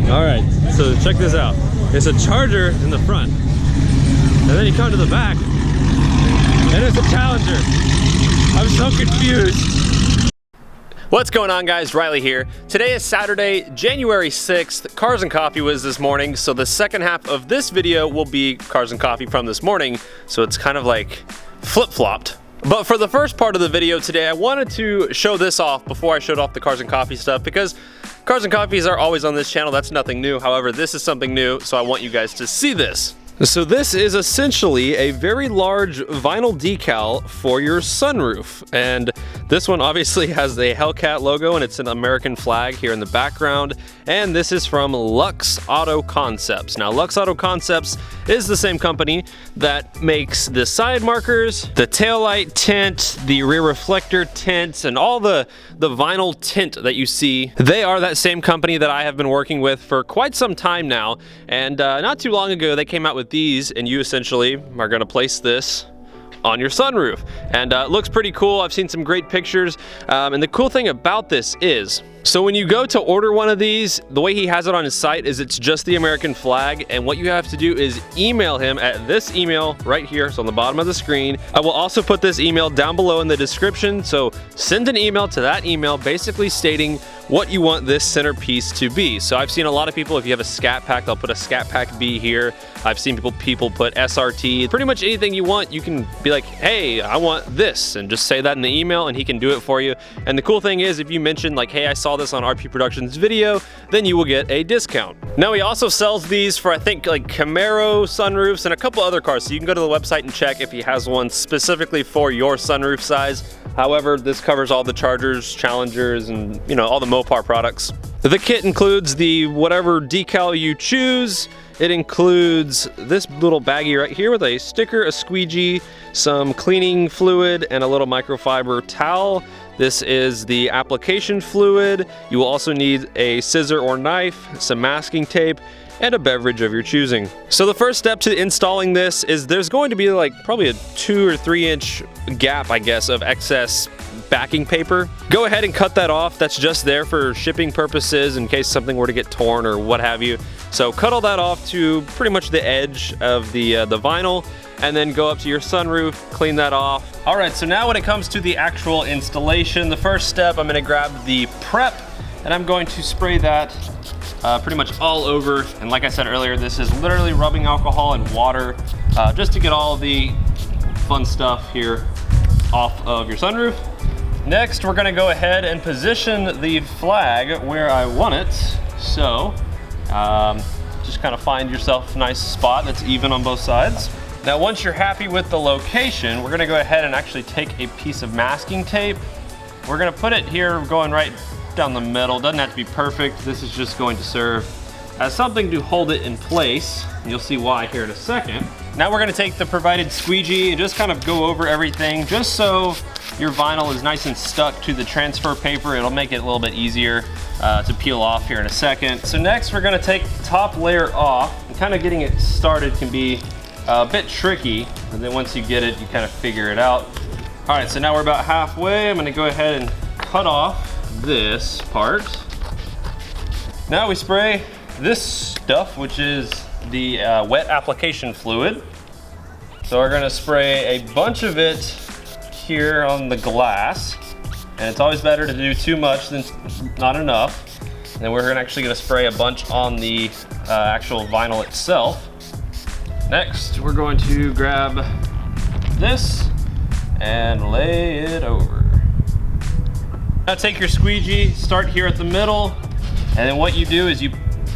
All right, so check this out. It's a charger in the front, and then you come to the back, and it's a Challenger. I'm so confused. What's going on, guys? Riley here. Today is Saturday, January 6th. Cars and Coffee was this morning, so the second half of this video will be Cars and Coffee from this morning, so it's kind of like flip-flopped. But for the first part of the video today, I wanted to show this off before I showed off the Cars and Coffee stuff, because Cars and Coffees are always on this channel. That's nothing new. However, this is something new, so I want you guys to see this. So this is essentially a very large vinyl decal for your sunroof. And this one obviously has the Hellcat logo, and it's an American flag here in the background. And this is from Lux Auto Concepts. Now, Lux Auto Concepts is the same company that makes the side markers, the taillight tint, the rear reflector tint, and all the vinyl tint that you see. They are that same company that I have been working with for quite some time now. And not too long ago, they came out with these, and you essentially are going to place this on your sunroof, and it looks pretty cool. I've seen some great pictures, and the cool thing about this is, so when you go to order one of these, the way he has it on his site is it's just the American flag, and what you have to do is email him at this email right here, so on the bottom of the screen. I will also put this email down below in the description, so send an email to that email basically stating what you want this centerpiece to be. So I've seen a lot of people, if you have a Scat Pack, they'll put a Scat Pack B here. I've seen people put SRT. Pretty much anything you want, you can be like, hey, I want this, and just say that in the email and he can do it for you. And the cool thing is, if you mention like, hey, I saw this on RP Productions video, then you will get a discount. Now, he also sells these for, I think, like Camaro sunroofs and a couple other cars, so you can go to the website and check if he has one specifically for your sunroof size. However, this covers all the Chargers, Challengers, and you know, all the Mopar products. The kit includes the whatever decal you choose. It includes this little baggie right here with a sticker, a squeegee, some cleaning fluid, and a little microfiber towel. This is the application fluid. You will also need a scissor or knife, some masking tape, and a beverage of your choosing. So the first step to installing this is there's going to be like probably a 2 or 3 inch gap, I guess, of excess backing paper. Go ahead and cut that off. That's just there for shipping purposes in case something were to get torn or what have you. So cut all that off to pretty much the edge of the vinyl, and then go up to your sunroof, clean that off. All right, so now when it comes to the actual installation, the first step, I'm gonna grab the prep, and I'm going to spray that pretty much all over. And like I said earlier, this is literally rubbing alcohol and water just to get all the fun stuff here off of your sunroof. Next, we're gonna go ahead and position the flag where I want it. So just kind of find yourself a nice spot that's even on both sides. Now, once you're happy with the location, we're gonna go ahead and actually take a piece of masking tape. We're gonna put it here, going right down the middle. Doesn't have to be perfect. This is just going to serve as something to hold it in place. You'll see why here in a second. Now we're gonna take the provided squeegee and just kind of go over everything, just so your vinyl is nice and stuck to the transfer paper. It'll make it a little bit easier to peel off here in a second. So next, we're gonna take the top layer off, and kind of getting it started can be a bit tricky, and then once you get it, you kind of figure it out. All right, so now we're about halfway. I'm gonna go ahead and cut off this part. Now we spray this stuff, which is the wet application fluid. So we're gonna spray a bunch of it here on the glass, and it's always better to do too much than not enough. And then we're actually gonna spray a bunch on the actual vinyl itself. Next, we're going to grab this and lay it over. Now take your squeegee, start here at the middle, and then what you do is you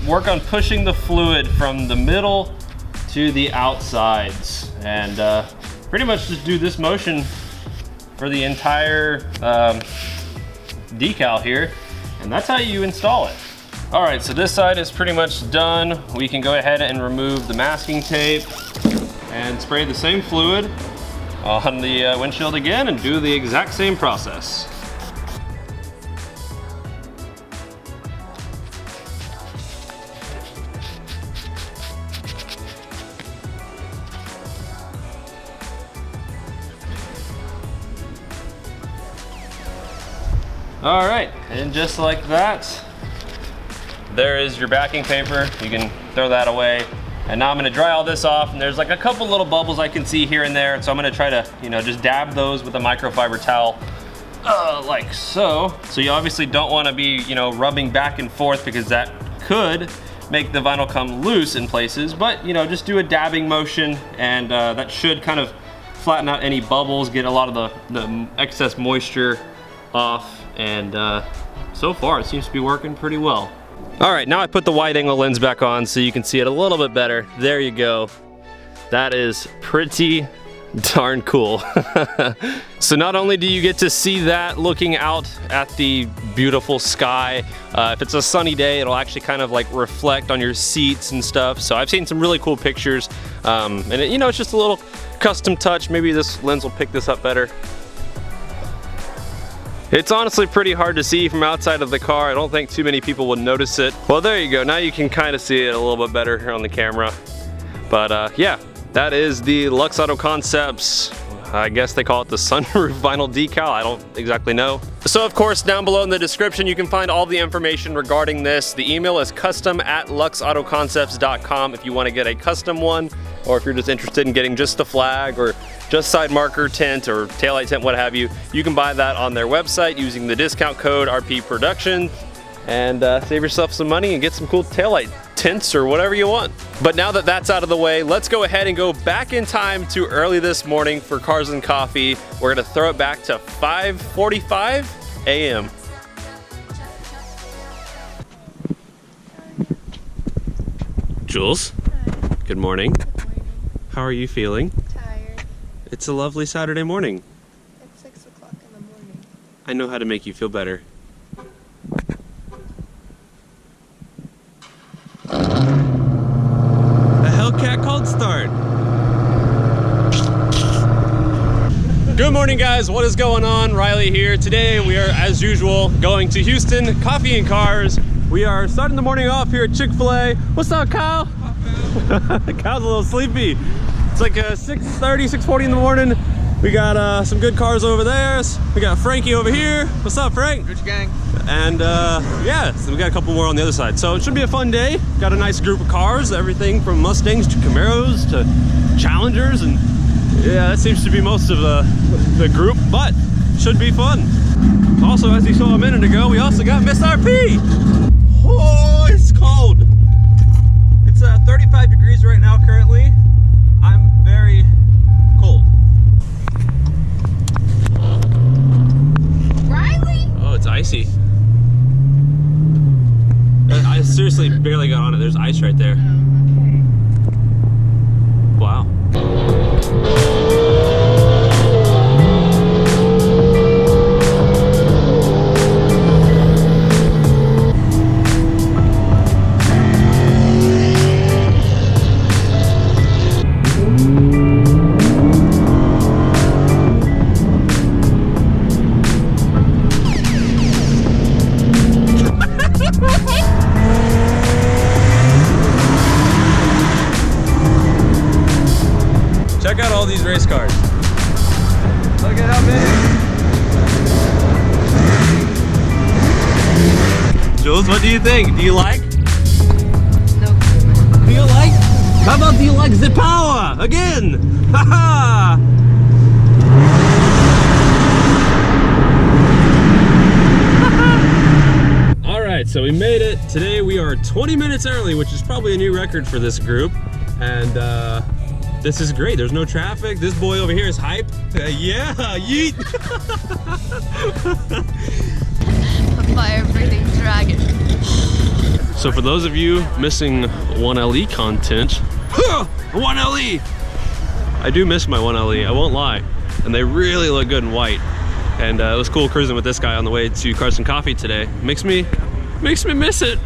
work on pushing the fluid from the middle to the outsides, and pretty much just do this motion for the entire decal here, and that's how you install it. All right, so this side is pretty much done. We can go ahead and remove the masking tape and spray the same fluid on the windshield again and do the exact same process. All right, and just like that, there is your backing paper. You can throw that away. And now I'm gonna dry all this off, and there's like a couple little bubbles I can see here and there, so I'm gonna try to, you know, just dab those with a microfiber towel, like so. So you obviously don't wanna be, you know, rubbing back and forth because that could make the vinyl come loose in places, but, you know, just do a dabbing motion, and that should kind of flatten out any bubbles, get a lot of the excess moisture off, and so far it seems to be working pretty well. All right, now I put the wide angle lens back on so you can see it a little bit better. There you go. That is pretty darn cool. So not only do you get to see that looking out at the beautiful sky, if it's a sunny day, it'll actually kind of like reflect on your seats and stuff. So I've seen some really cool pictures, and it, you know, it's just a little custom touch. Maybe this lens will pick this up better. It's honestly pretty hard to see from outside of the car. I don't think too many people would notice it. Well, there you go. Now you can kind of see it a little bit better here on the camera. But yeah, that is the Lux Auto Concepts. I guess they call it the sunroof vinyl decal. I don't exactly know. So of course, down below in the description, you can find all the information regarding this. The email is custom@luxautoconcepts.com if you want to get a custom one, or if you're just interested in getting just the flag or just side marker tint or taillight tint, what have you. You can buy that on their website using the discount code RPPRODUCTIONS and save yourself some money and get some cool taillight tints or whatever you want. But now that that's out of the way, let's go ahead and go back in time to early this morning for Cars and Coffee. We're gonna throw it back to 5:45 a.m. Jules, good morning. How are you feeling? Tired. It's a lovely Saturday morning. It's 6 o'clock in the morning. I know how to make you feel better. A Hellcat cold start. Good morning, guys. What is going on? Riley here. Today we are, as usual, going to Houston, coffee and cars. We are starting the morning off here at Chick-fil-A. What's up, Kyle? Kyle's a little sleepy. It's like 6:30, 6:40 in the morning. We got some good cars over there. We got Frankie over here. What's up, Frank? Rich gang. And yeah, so we got a couple more on the other side. So it should be a fun day. Got a nice group of cars, everything from Mustangs to Camaros to Challengers, and yeah, that seems to be most of the group, but should be fun. Also, as you saw a minute ago, we also got Miss RP. Oh, it's cold. It's 35 degrees right now currently. I'm very cold. Riley? Oh, it's icy. I seriously barely got on it. There's ice right there. Wow. Check out all these race cars. Look at how big. Jules, what do you think? Do you like? No. Do you like? How about do you like the power? Again! Haha! Alright, so we made it. Today we are 20 minutes early, which is probably a new record for this group. And this is great. There's no traffic. This boy over here is hype. Yeah, yeet! The fire-breathing dragon. So for those of you missing 1LE content, 1LE! I do miss my 1LE, I won't lie. And they really look good in white. And it was cool cruising with this guy on the way to Cars and Coffee today. Makes me miss it.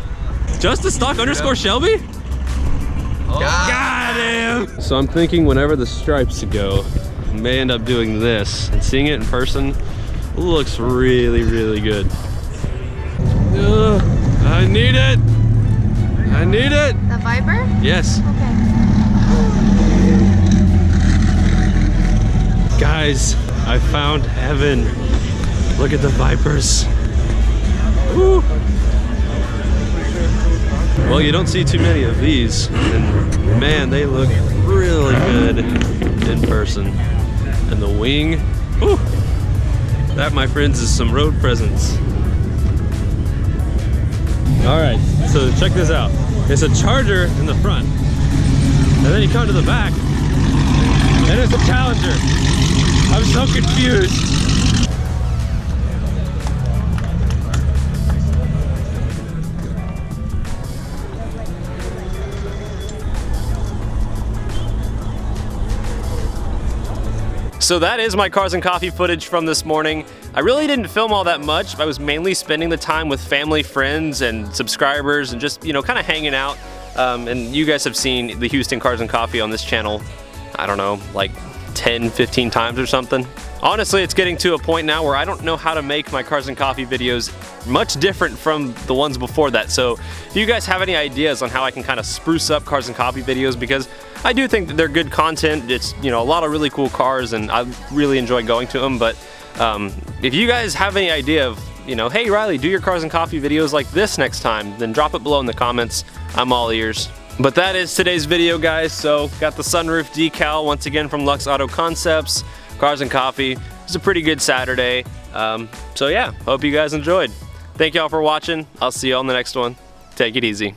Just a stock _ Shelby? Oh. Got him! So I'm thinking whenever the stripes go, I may end up doing this. And seeing it in person looks really, really good. I need it! I need it! The Viper? Yes. Okay. Guys, I found heaven. Look at the Vipers. Woo. Well, you don't see too many of these, and man, they look really good in person. And the wing, whew, that, my friends, is some road presence. All right, so check this out. It's a Charger in the front, and then you come to the back, and it's a Challenger. I'm so confused. So that is my cars and coffee footage from this morning. I really didn't film all that much. I was mainly spending the time with family, friends, and subscribers, and just, you know, kind of hanging out. And you guys have seen the Houston Cars and Coffee on this channel, I don't know, like 10, 15 times or something. Honestly, it's getting to a point now where I don't know how to make my cars and coffee videos much different from the ones before that. So if you guys have any ideas on how I can kind of spruce up cars and coffee videos, because I do think that they're good content. It's, you know, a lot of really cool cars, and I really enjoy going to them. But if you guys have any idea of, you know, hey Riley, do your cars and coffee videos like this next time, then drop it below in the comments. I'm all ears. But that is today's video, guys. So got the sunroof decal once again from Lux Auto Concepts, cars and coffee. It's a pretty good Saturday. So yeah, hope you guys enjoyed. Thank y'all for watching. I'll see you on the next one. Take it easy.